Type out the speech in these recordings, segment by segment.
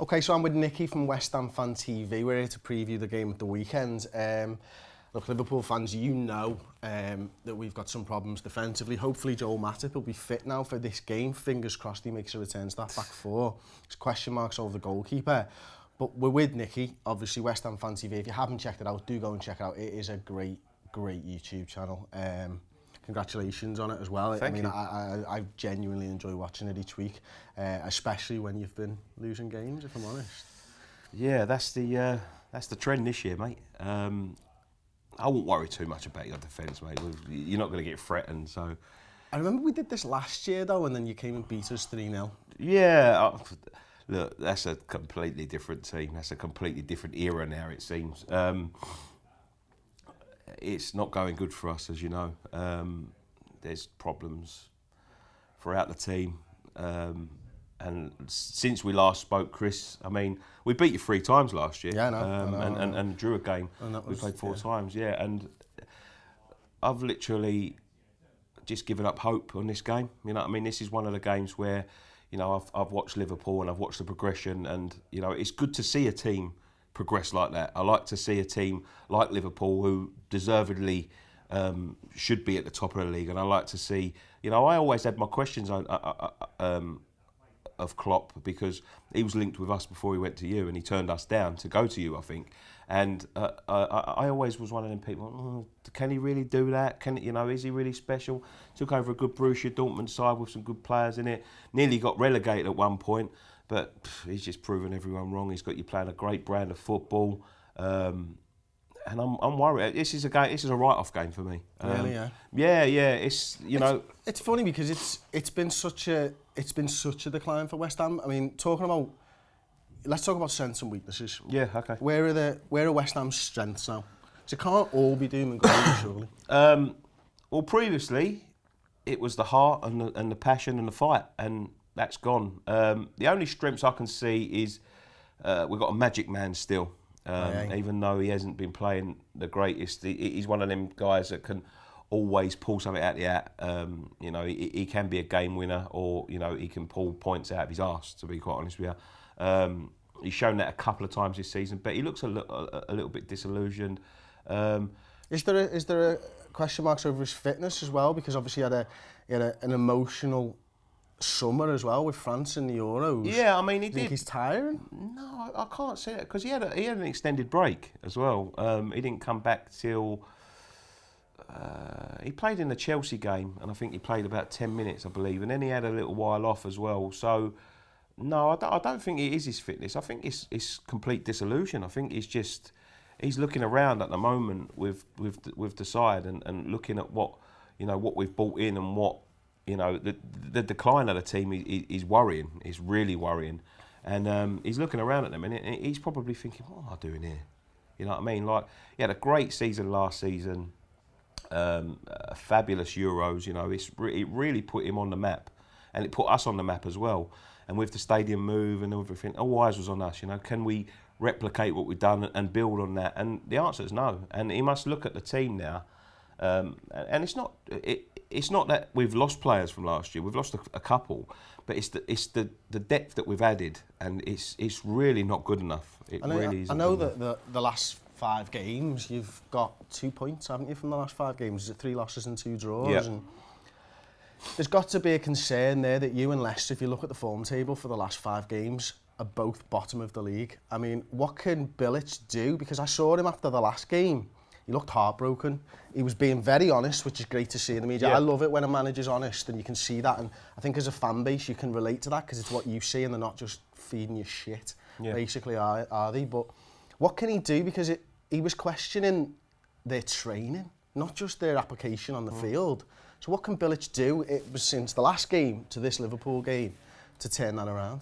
Okay, so I'm with Nicky from West Ham TV. We're here to preview the game at the weekend. Look, Liverpool fans, you know that we've got some problems defensively. Hopefully Joel Matip will be fit now for this game. Fingers crossed he makes a return to that back four. There's question marks over the goalkeeper. But we're with Nicky, obviously West Ham TV. If you haven't checked it out, do go and check it out. It is a great YouTube channel. Congratulations on it as well. Thank you. I genuinely enjoy watching it each week, especially when you've been losing games, if I'm honest. Yeah, that's the trend this year, mate. I won't worry too much about your defence, mate. You're not going to get threatened, so... I remember we did this last year, though, and then you came and beat us 3-0. Yeah, look, that's a completely different team. That's a completely different era now, it seems. It's not going good for us, as you know. There's problems throughout the team. And since we last spoke, Chris, I mean, we beat you 3 times last year. Yeah, I know. And drew a game. We played 4 times, yeah. And I've literally just given up hope on this game. You know what I mean? This is one of the games where, you know, I've watched Liverpool and I've watched the progression, and, you know, it's good to see a team progress like that. I like to see a team like Liverpool who deservedly should be at the top of the league, and I like to see, you know, I always had my questions of Klopp, because he was linked with us before he went to you, and he turned us down to go to you, I think. And I always was one of them people, can he really do that? You know, is he really special? Took over a good Borussia Dortmund side with some good players in it. Nearly got relegated at one point, but he's just proven everyone wrong. He's got you playing a great brand of football. And I'm worried. This is a a write-off game for me. Really, yeah. Yeah. It's it's funny because it's been such a decline for West Ham. I mean, let's talk about strengths and weaknesses. Yeah, okay. Where are West Ham's strengths now? Because it can't all be doom and gloom, surely. Well, previously it was the heart and the passion and the fight, and that's gone. The only strengths I can see is we've got a magic man still. Even though he hasn't been playing the greatest, he's one of them guys that can always pull something out the hat. You know, he can be a game winner, or, you know, he can pull points out of his arse, to be quite honest with you. He's shown that a couple of times this season, but he looks a little bit disillusioned. Is there a question marks over his fitness as well? Because obviously he had an emotional summer as well with France in the Euros. Yeah, I mean, he did. Think he's tired? No, I can't say that, because he had an extended break as well. He didn't come back till he played in the Chelsea game, and I think he played about 10 minutes, I believe, and then he had a little while off as well. So no, I don't think it is his fitness. I think it's complete disillusion. I think he's looking around at the moment with the side and looking at what we've brought in, and what, you know, the decline of the team is worrying. It's really worrying. And he's looking around at them, and he's probably thinking, what am I doing here? You know what I mean? Like, he had a great season last season, a fabulous Euros, you know. It really put him on the map, and it put us on the map as well. And with the stadium move and everything, all eyes was on us, you know. Can we replicate what we've done and build on that? And the answer is no. And he must look at the team now. And it's not that we've lost players from last year. We've lost a couple, but it's the depth that we've added, and it's really not good enough. I know that the last 5 games you've got 2 points, haven't you, from the last 5 games? Is it 3 losses and 2 draws? Yeah. And there's got to be a concern there that you and Leicester, if you look at the form table for the last 5 games, are both bottom of the league. I mean, what can Bilic do? Because I saw him after the last game. He looked heartbroken. He was being very honest, which is great to see in the media. Yeah. I love it when a manager's honest, and you can see that. And I think as a fan base, you can relate to that, because it's what you see, and they're not just feeding you shit, basically, are they? But what can he do? Because he was questioning their training, not just their application on the field. So what can Bilic do? It was since the last game to this Liverpool game to turn that around.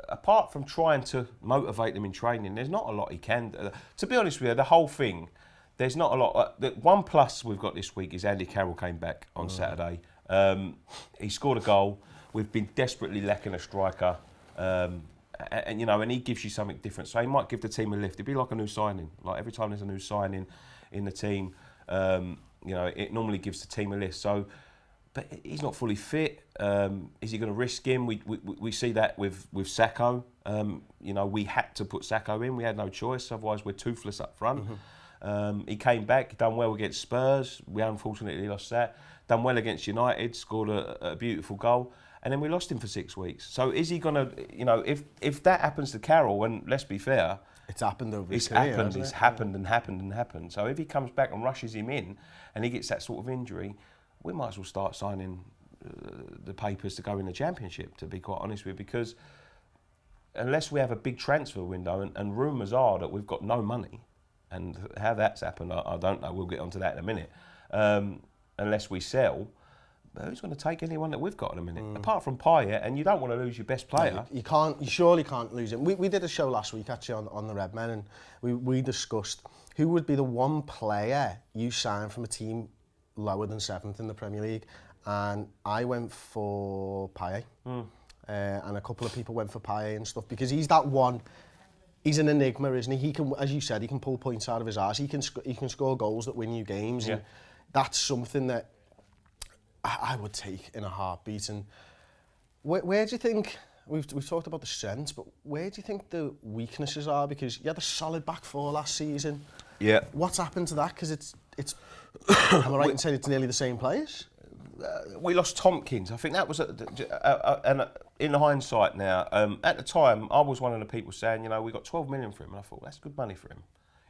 Apart from trying to motivate them in training, there's not a lot he can do. To be honest with you, the whole thing, there's not a lot. The one plus we've got this week is Andy Carroll came back on Saturday. He scored a goal. We've been desperately lacking a striker. And you know, and he gives you something different. So he might give the team a lift. It'd be like a new signing. Like every time there's a new signing in the team, you know, it normally gives the team a lift. So but he's not fully fit. Is he going to risk him? We see that with Sacco. You know, we had to put Sacco in. We had no choice. Otherwise, we're toothless up front. He came back, done well against Spurs. We unfortunately lost that. Done well against United, scored a beautiful goal. And then we lost him for 6 weeks. So is he going to, you know, if that happens to Carroll, and let's be fair, it's happened over his it's career, happened, hasn't it's it? happened and happened and happened. So if he comes back and rushes him in and he gets that sort of injury, we might as well start signing the papers to go in the Championship, to be quite honest with you, because unless we have a big transfer window, and rumours are that we've got no money, and how that's happened, I don't know, we'll get onto that in a minute, unless we sell, who's going to take anyone that we've got in a minute? Apart from Payet, and you don't want to lose your best player. No, you can't. You surely can't lose him. We did a show last week actually on the Redmen, and we discussed who would be the one player you sign from a team lower than 7th in the Premier League, and I went for Payet, and a couple of people went for Payet and stuff, because he's that one. He's an enigma, isn't he? He can, as you said, he can pull points out of his arse. He can score goals that win you games, and that's something that I would take in a heartbeat. And where do you think, we've talked about the strengths, but where do you think the weaknesses are? Because you had a solid back four last season. Yeah. What's happened to that? Because it's am I right in saying it's nearly the same players? We lost Tompkins. I think that was, and in hindsight now, at the time, I was one of the people saying, you know, we got 12 million for him, and I thought, that's good money for him.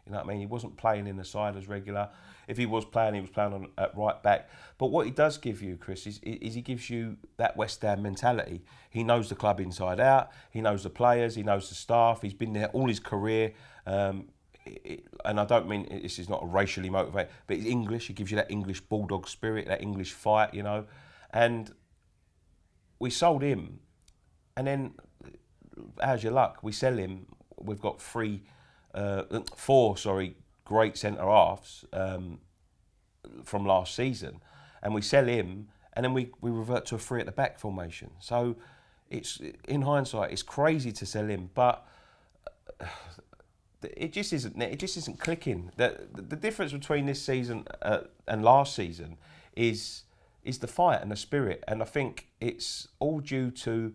You know what I mean? He wasn't playing in the side as regular. If he was playing on at right back. But what he does give you, Chris, is he gives you that West Ham mentality. He knows the club inside out. He knows the players. He knows the staff. He's been there all his career. And I don't mean this is not a racially motivated, but he's English. He gives you that English bulldog spirit, that English fight, you know. And we sold him, and then how's your luck? We sell him. We've got four great centre halves from last season, and we sell him, and then we revert to a 3 at the back formation. So it's, in hindsight, it's crazy to sell him, but it just isn't clicking. The difference between this season and last season is the fight and the spirit, and I think it's all due to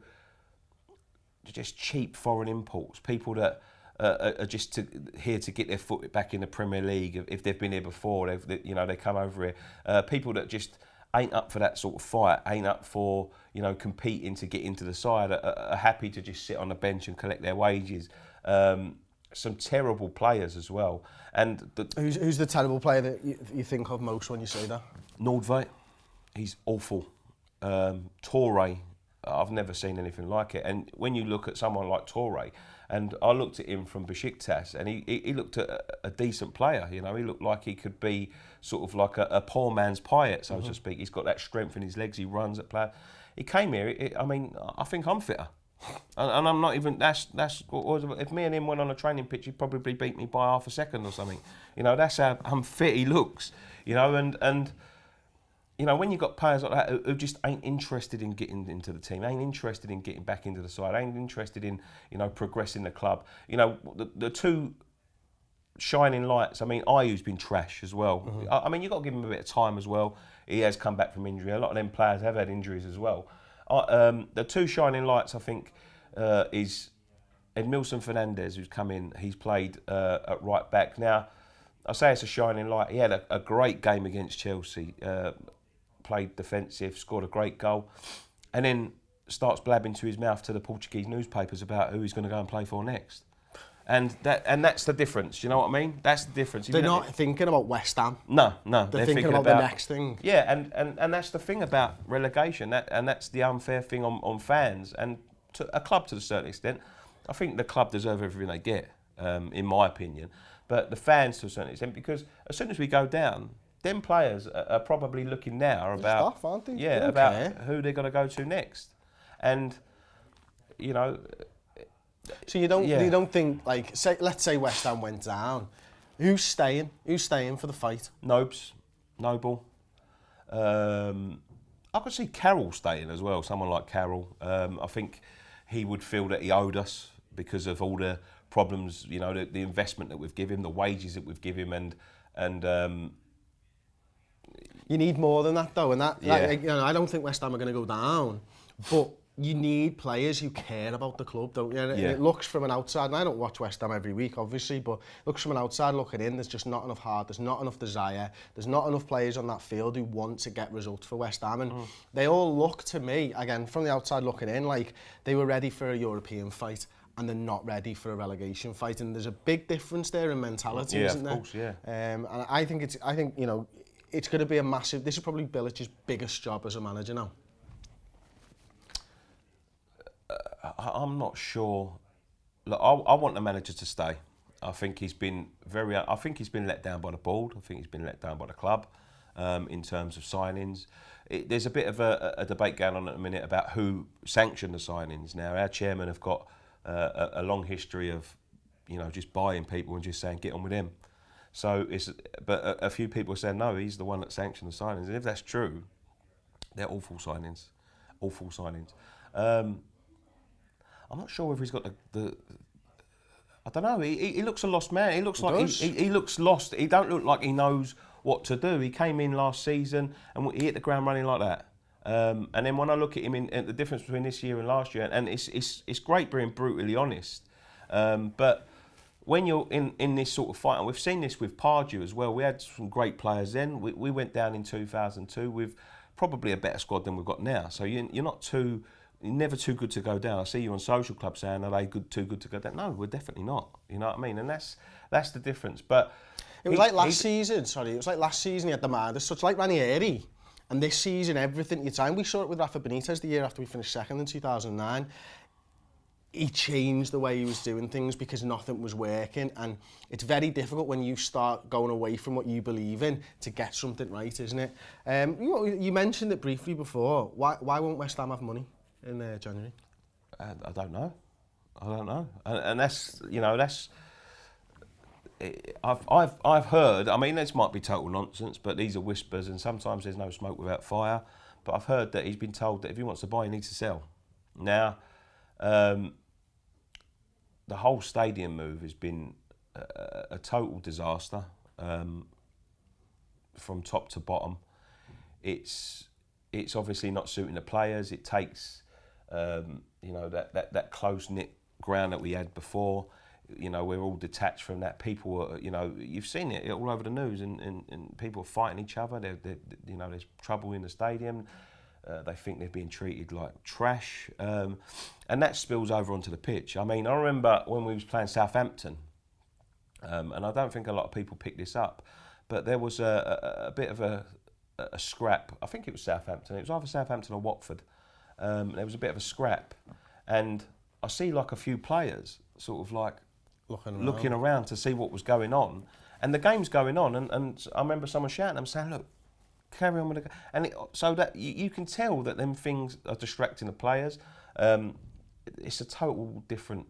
just cheap foreign imports, people that are just here to get their foot back in the Premier League. If they've been here before, they come over here. People that just ain't up for that sort of fight, ain't up for, you know, competing to get into the side, are happy to just sit on the bench and collect their wages. Some terrible players as well. And who's the terrible player that you think of most when you say that? Nordveit, he's awful. Torre, I've never seen anything like it. And when you look at someone like Torre, and I looked at him from Besiktas, and he looked at a decent player. You know, he looked like he could be sort of like a poor man's Payet, so to speak. He's got that strength in his legs. He runs at player. He came here. I think I'm fitter, and I'm not even. That's if me and him went on a training pitch, he'd probably beat me by half a second or something. You know, that's how unfit he looks. You know, and you know, when you've got players like that who just ain't interested in getting into the team, ain't interested in getting back into the side, ain't interested in, you know, progressing the club. You know, the two shining lights, I mean, Ayew's been trash as well. I mean, you've got to give him a bit of time as well. He has come back from injury. A lot of them players have had injuries as well. The two shining lights, I think, is Edmilson Fernandez, who's come in. He's played at right back. Now, I say it's a shining light. He had a great game against Chelsea. Played defensive, scored a great goal, and then starts blabbing to his mouth to the Portuguese newspapers about who he's going to go and play for next. And that's the difference. You know what I mean? That's the difference. They're not thinking about West Ham. No. They're thinking about the next thing. Yeah, and that's the thing about relegation. And that's the unfair thing on fans and to a club to a certain extent. I think the club deserve everything they get, in my opinion. But the fans to a certain extent, because as soon as we go down, them players are probably looking now about stuff, aren't they? Yeah, about who they're going to go to next, and you know. So you don't think, like, let's say West Ham went down, who's staying? Who's staying for the fight? Noble. I could see Carroll staying as well. Someone like Carroll. I think he would feel that he owed us because of all the problems. You know, the investment that we've given him, the wages that we've given him, and. You need more than that, though, and that Yeah. you know, I don't think West Ham are going to go down, but you need players who care about the club, don't you? And it looks from an outside, and I don't watch West Ham every week, obviously, but looks from an outside looking in, there's just not enough heart, there's not enough desire, there's not enough players on that field who want to get results for West Ham, and they all look to me, again, from the outside looking in, like they were ready for a European fight, and they're not ready for a relegation fight, and there's a big difference there in mentality, isn't there? Of course, yeah. And I think you know, it's going to be a massive. This is probably Bilic's biggest job as a manager now. I'm not sure. Look, I want the manager to stay. I think he's been let down by the board. I think he's been let down by the club in terms of signings. There's a bit of a debate going on at the minute about who sanctioned the signings. Now, our chairman have got a long history of, you know, just buying people and just saying get on with him. So but a few people are saying no, he's the one that sanctioned the signings. And if that's true, they're awful signings. I'm not sure whether he's got the I don't know. He looks a lost man. He looks he looks lost. He don't look like he knows what to do. He came in last season and he hit the ground running like that. And then when I look at him at the difference between this year and last year, and it's great being brutally honest, but when you're in this sort of fight, and we've seen this with Pardew as well. We had some great players then. We went down in 2002 with probably a better squad than we've got now. So you're never too good to go down. I see you on social club saying, are they too good to go down? No, we're definitely not. You know what I mean? And that's the difference. But it was like last season. Sorry, it was like last season. He had the man. It's such like Ranieri. And this season, everything you time. We saw it with Rafa Benitez the year after we finished second in 2009. He changed the way he was doing things because nothing was working, and it's very difficult when you start going away from what you believe in to get something right, isn't it? You mentioned it briefly before. Why won't West Ham have money in January? I don't know, and that's I've heard. I mean, this might be total nonsense, but these are whispers, and sometimes there's no smoke without fire. But I've heard that he's been told that if he wants to buy, he needs to sell. Now, the whole stadium move has been a total disaster from top to bottom. It's obviously not suiting the players. It takes that close knit ground that we had before. You know, we're all detached from that. People are, you've seen it all over the news, and people are fighting each other. There's trouble in the stadium. They think they're being treated like trash, and that spills over onto the pitch. I mean, I remember when we was playing Southampton, and I don't think a lot of people picked this up, but there was a bit of a scrap. I think it was Southampton. It was either Southampton or Watford. There was a bit of a scrap, and I see like a few players sort of like looking around to see what was going on, and the game's going on, and I remember someone shouting, I'm saying, look, carry on with the... And so that you can tell that them things are distracting the players. It's a total different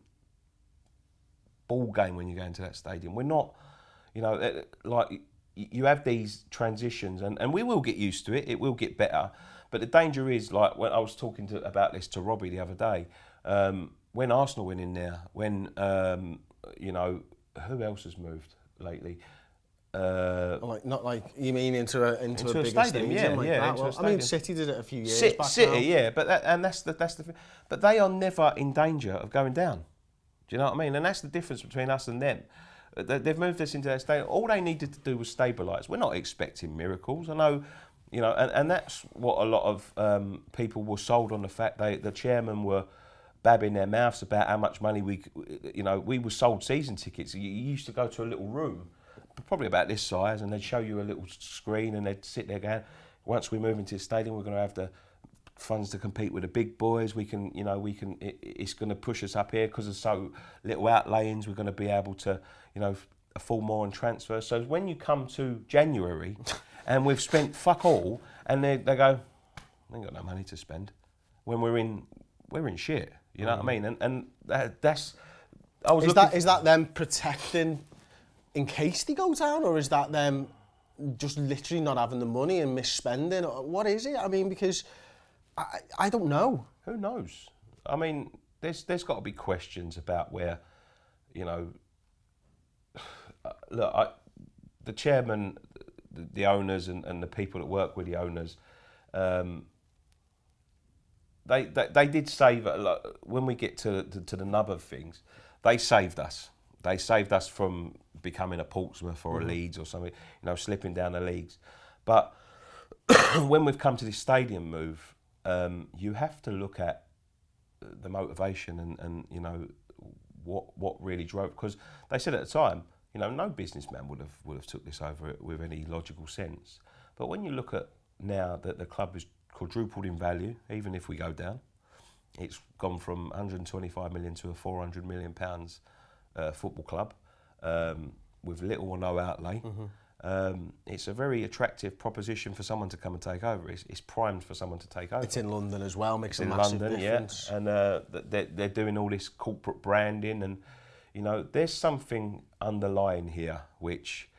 ball game when you go into that stadium. We're not, like you have these transitions, and we will get used to it. It will get better. But the danger is, like when I was talking about this to Robbie the other day, when Arsenal went in there, when who else has moved lately? Not like you mean into a bigger stadium, that. I mean, City did it a few years back. City, now. yeah, but that's the thing. But they are never in danger of going down. Do you know what I mean? And that's the difference between us and them. They've moved us into that stadium. All they needed to do was stabilise. We're not expecting miracles. I know, and that's what a lot of people were sold on, the fact the chairman were babbing their mouths about how much money we were sold season tickets. You used to go to a little room, probably about this size, and they'd show you a little screen, and they'd sit there going, once we move into the stadium, we're going to have the funds to compete with the big boys. It's going to push us up here because of so little outlayings. We're going to be able to, afford more on transfers. So when you come to January and we've spent fuck all, and they go, I ain't got no money to spend, when we're in shit. You know what I mean? And that's... Is that them protecting in case they go down, or is that them just literally not having the money and misspending? What is it? I mean, because I don't know. Who knows? I mean, there's got to be questions about where, look, the chairman the owners and the people that work with the owners, they did save, when we get to the nub of things, they saved us. They saved us from becoming a Portsmouth or a Leeds or something, slipping down the leagues. But when we've come to this stadium move, you have to look at the motivation and what really drove, because they said at the time, no businessman would have took this over with any logical sense. But when you look at now that the club is quadrupled in value, even if we go down, it's gone from 125 million to a 400 million pounds football club with little or no outlay. It's a very attractive proposition for someone to come and take over. It's primed for someone to take over. It's in London as well, makes a massive difference. Yeah. And they're doing all this corporate branding, and there's something underlying here which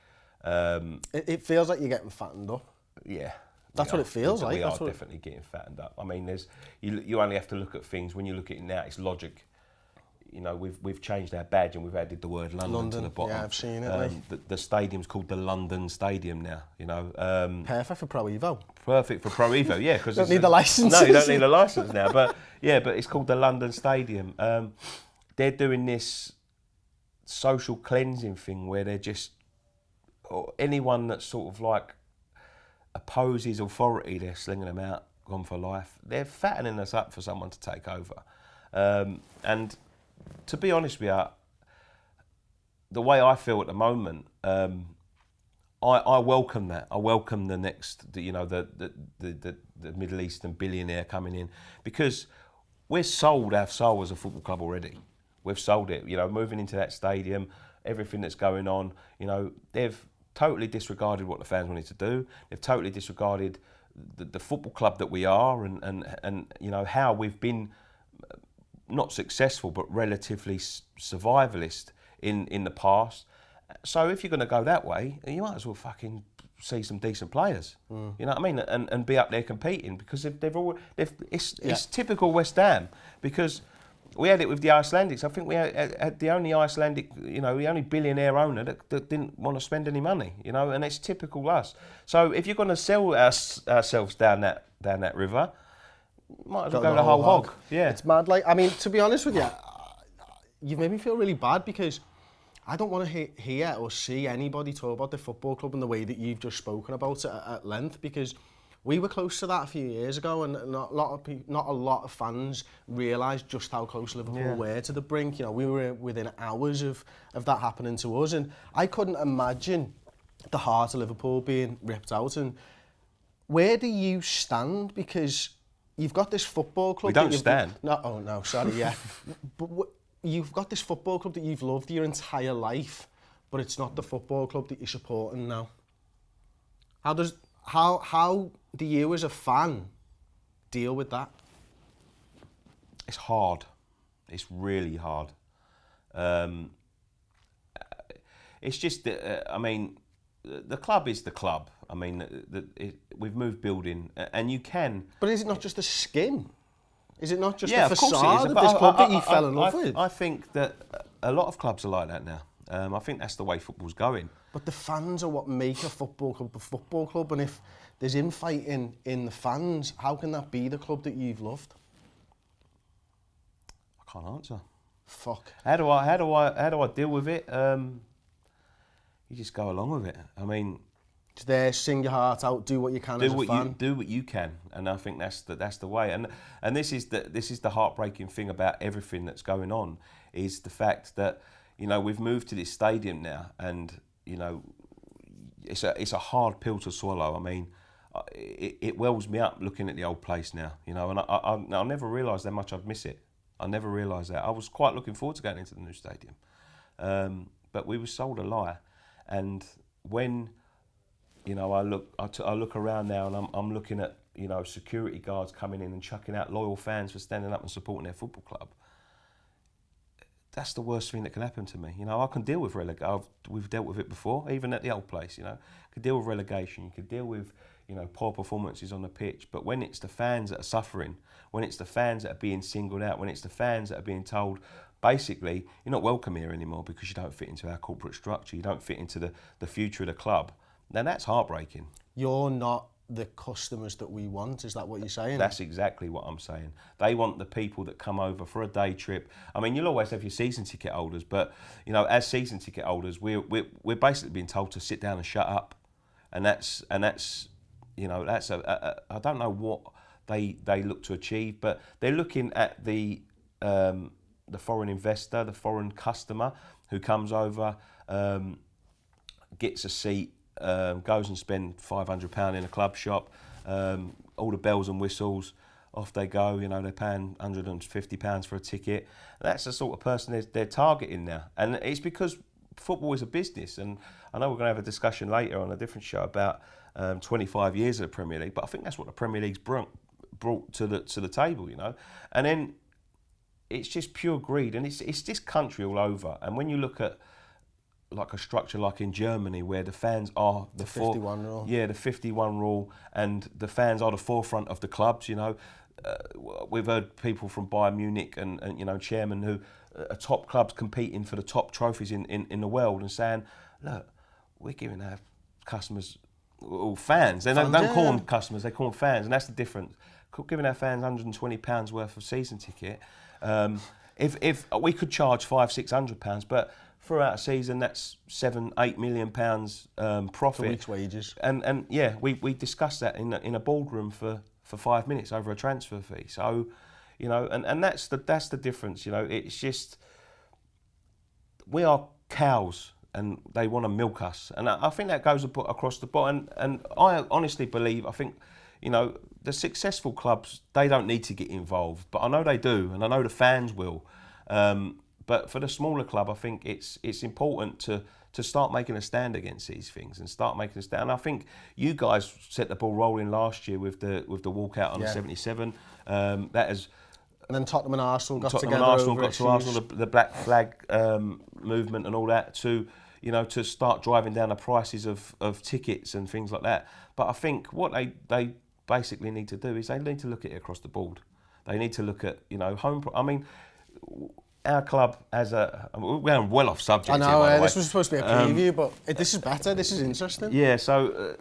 it feels like you're getting fattened up. Yeah. That's what it feels like. We are definitely getting fattened up. I mean, you only have to look at things, when you look at it now, it's logic. We've changed our badge and we've added the word London to the bottom. Yeah, I've seen it. The stadium's called the London Stadium now. Perfect for Pro Evo. Perfect for Pro Evo, yeah. Because don't need the licence. No, you don't need a licence now. But it's called the London Stadium. They're doing this social cleansing thing where they're just, or anyone that sort of like opposes authority, they're slinging them out, gone for life. They're fattening us up for someone to take over. And to be honest with you, the way I feel at the moment, I welcome that. I welcome the next, the Middle Eastern billionaire coming in, because we're sold our soul as a football club already. We've sold it. Moving into that stadium, everything that's going on. They've totally disregarded what the fans wanted to do. They've totally disregarded the football club that we are, and how we've been not successful but relatively survivalist in the past. So if you're going to go that way, you might as well fucking see some decent players. You know what I mean? And be up there competing, because it's typical West Ham, because we had it with the Icelandics. I think we had the only Icelandic, the only billionaire owner that didn't want to spend any money, and it's typical us. So if you're going to sell ourselves down that river, might as well go the whole hog. Yeah. It's mad. To be honest with you, you've made me feel really bad, because I don't want to hear or see anybody talk about the football club in the way that you've just spoken about it at length, because we were close to that a few years ago, and not a lot of fans realised just how close Liverpool were to the brink. We were within hours of that happening to us, and I couldn't imagine the heart of Liverpool being ripped out. And where do you stand? Because you've got this football club. We don't stand. No, sorry, yeah. But you've got this football club that you've loved your entire life, but it's not the football club that you're supporting now. How do you as a fan deal with that? It's hard. It's really hard. It's just that, the club is the club. We've moved building, and you can... But is it not just the skin? Is it not just the facade of this club that you fell in love with? I think that a lot of clubs are like that now. I think that's the way football's going. But the fans are what make a football club, and if there's infighting in the fans, how can that be the club that you've loved? I can't answer. Fuck. How do I deal with it? You just go along with it. Just there, sing your heart out, do what you can as a fan. Do what you can, and I think that's the way. And this is the heartbreaking thing about everything that's going on, is the fact that we've moved to this stadium now, and it's a hard pill to swallow. It wells me up looking at the old place now, and I never realised how much I'd miss it. I never realised that. I was quite looking forward to going into the new stadium, but we were sold a lie. And when I look around now, and I'm looking at security guards coming in and chucking out loyal fans for standing up and supporting their football club. That's the worst thing that can happen to me. I can deal with relegation. We've dealt with it before, even at the old place. I could deal with relegation. You could deal with poor performances on the pitch. But when it's the fans that are suffering, when it's the fans that are being singled out, when it's the fans that are being told, basically, you're not welcome here anymore because you don't fit into our corporate structure, you don't fit into the future of the club, Now that's heartbreaking. You're not the customers that we want, is that what you're saying? That's exactly what I'm saying. They want the people that come over for a day trip. I mean, you'll always have your season ticket holders, but you know, as season ticket holders, we're basically being told to sit down and shut up, and that's you know, that's I don't know what they look to achieve, but they're looking at the foreign investor, the foreign customer who comes over, gets a seat. Goes and spend £500 in a club shop, all the bells and whistles, off they go. You know, they're paying £150 for a ticket. That's the sort of person they're targeting now, and it's because football is a business. And I know we're going to have a discussion later on a different show about 25 years of the Premier League, but I think that's what the Premier League's brought to the table. You know, and then it's just pure greed, and it's this country all over. And when you look at like a structure like in Germany where the fans are the 51 rule. Yeah, the 51 rule, and the fans are the forefront of the clubs, you know. We've heard people from Bayern Munich and you know, chairmen who are top clubs competing for the top trophies in the world and saying, look, we're giving our customers, or fans, they don't call them customers, they call them fans, and that's the difference. Giving our fans £120 worth of season ticket, if we could charge £500-600, but throughout a season, that's £7-8 million profit. For week's wages. And yeah, we discussed that in a boardroom for 5 minutes over a transfer fee. So, you know, and that's the difference. You know, it's just we are cows, and they want to milk us, and I think that goes across the board. And I honestly believe, I think, you know, the successful clubs, they don't need to get involved, but I know they do, and I know the fans will. But for the smaller club, I think it's important to start making a stand against these things and start making a stand. And I think you guys set the ball rolling last year with the walkout on the 77. That has. And then Tottenham and Arsenal got Tottenham together. And Arsenal over got to Arsenal, the black flag movement and all that, to, you know, to start driving down the prices of tickets and things like that. But I think what they basically need to do is they need to look at it across the board. They need to look at, you know, I mean, our club as we're going well off subject. I know, here, by the way. this was supposed to be a preview, but this is better. This is interesting. Yeah, so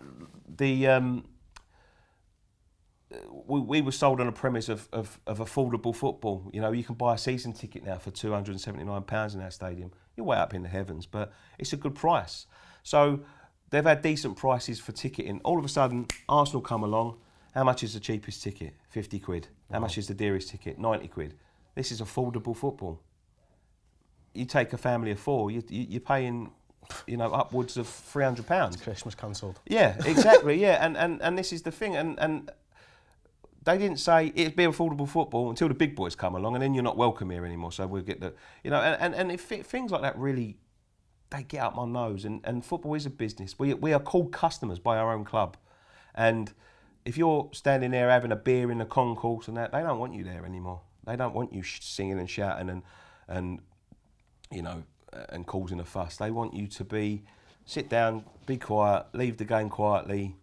we were sold on a premise of affordable football. You know, you can buy a season ticket now for £279 in our stadium. You're way up in the heavens, but it's a good price. So they've had decent prices for ticketing. All of a sudden, Arsenal come along. How much is the cheapest ticket? 50 quid. How much is the dearest ticket? 90 quid. This is affordable football. You take a family of four, you're paying, you know, upwards of £300. Christmas cancelled. Yeah, exactly. Yeah, and this is the thing, and they didn't say it'd be affordable football until the big boys come along, and then you're not welcome here anymore. So we'll get the, you know, and if things like that really, they get up my nose. And football is a business. We are called customers by our own club, and if you're standing there having a beer in the concourse and that, they don't want you there anymore. They don't want you singing and shouting and you know, and causing a fuss. They want you to sit down, be quiet, leave the game quietly,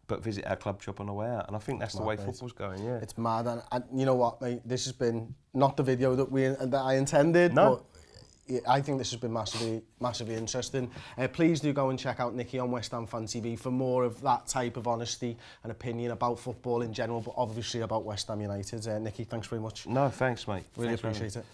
but visit our club shop on the way out. And I think that's the way football's going. Yeah, it's mad. And you know what, mate? This has been not the video that I intended. No. But I think this has been massively interesting. Please do go and check out Nicky on West Ham Fan TV for more of that type of honesty and opinion about football in general, but obviously about West Ham United. Nicky, thanks very much. No, thanks, mate. Really appreciate it.